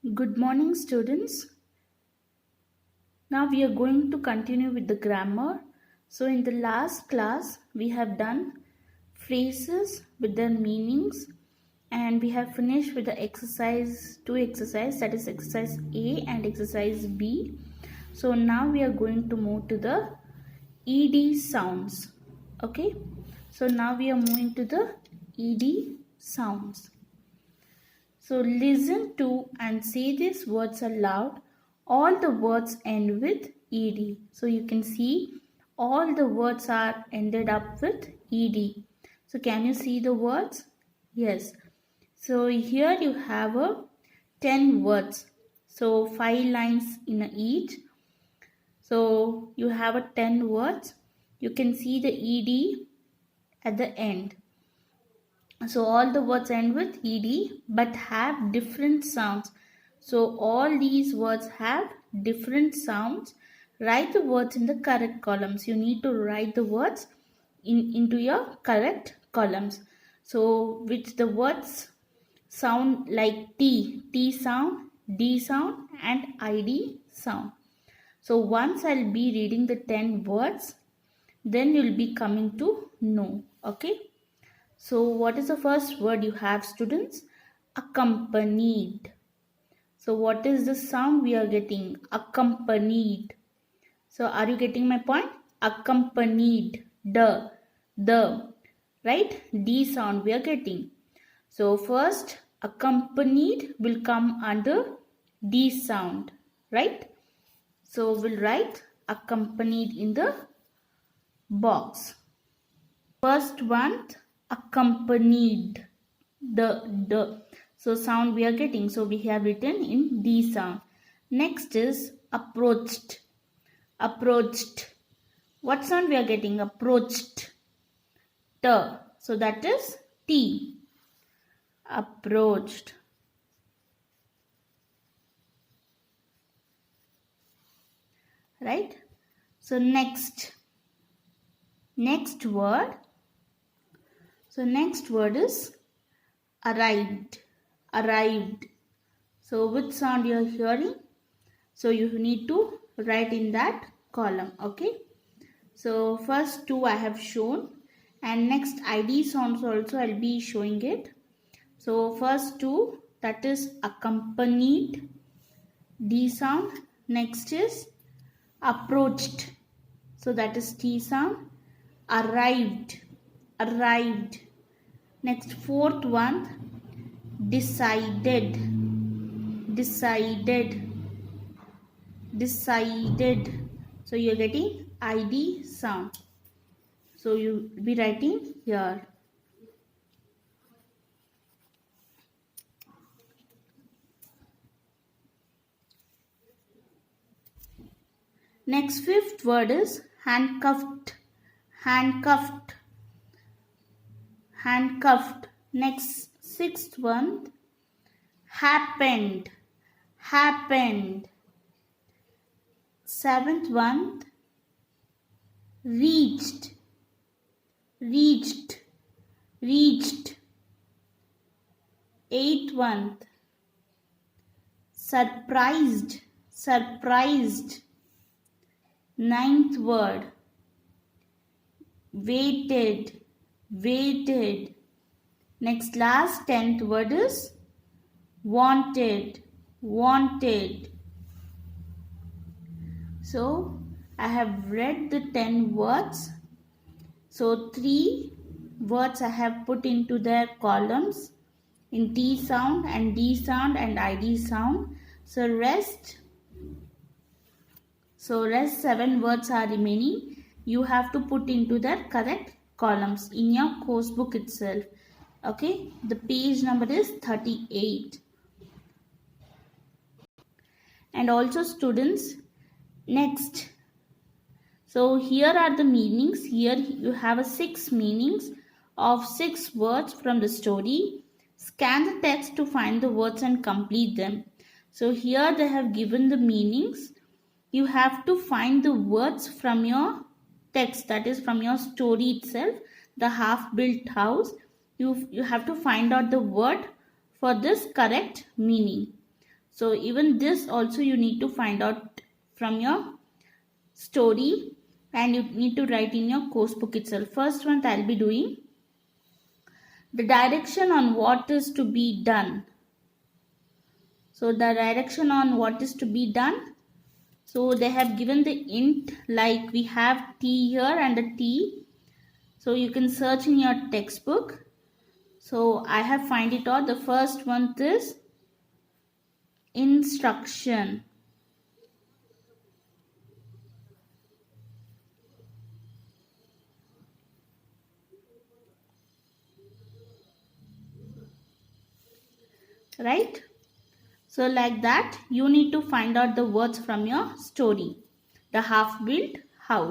Good morning, students. Now we are going to continue with the grammar. So in the last class, we have done phrases with their meanings and we have finished with the two exercise, that is exercise A and exercise B. So now we are going to move to the ED sounds. Okay. So now we are moving to the ED sounds. So listen to and say these words aloud. All the words end with ed. So you can see all the words are ended up with ed. So can you see the words? Yes. So here you have 10 words. So 5 lines in each. So you have 10 words. You can see the ed at the end. So all the words end with ed but have different sounds. So all these words have different sounds. Write the words in the correct columns. You need to write the words into your correct columns. So which the words sound like T sound, D sound and ID sound. So once I'll be reading the 10 words, then you'll be coming to know. Okay. So what is the first word you have, students? Accompanied. So what is the sound we are getting? Accompanied. So are you getting my point? Accompanied. The. Right? D sound we are getting. So first accompanied will come under D sound. Right? So we'll write accompanied in the box. First one, accompanied. The. So sound we are getting. So we have written in D sound. Next is approached. Approached. What sound we are getting? Approached. T. So that is T. Approached. Right? So next word. So next word is arrived. Arrived. So which sound you are hearing? So you need to write in that column. Okay. So first two I have shown and next ID sounds also I'll be showing it. So first two, that is accompanied, D sound. Next is approached. So that is T sound. Arrived. Arrived. Next fourth one, decided. Decided. Decided. So you're getting ID sound. So you will be writing here. Next fifth word is handcuffed. Handcuffed. Handcuffed. Next sixth one, happened. Happened. Seventh one, reached. Reached. Reached. Eighth one, surprised. Surprised. Ninth word, waited. Waited. Next last 10th word is wanted. Wanted. So I have read the 10 words. So 3 words I have put into their columns in T sound and D sound and ID sound. So rest 7 words are remaining. You have to put into their correct columns in your course book itself. Okay, the page number is 38. And also students, next. So here are the meanings. Here you have 6 meanings of 6 words from the story. Scan the text to find the words and complete them. So here they have given the meanings. You have to find the words from your text, that is from your story itself, the half-built house. You have to find out the word for this correct meaning. So even this also you need to find out from your story, and you need to write in your course book itself. First one I'll be doing the direction on what is to be done. So the direction on what is to be done. So they have given the int, like we have T here and the T. So you can search in your textbook. So I have find it out. The first one is instruction. Right? So like that, you need to find out the words from your story. The half-built house.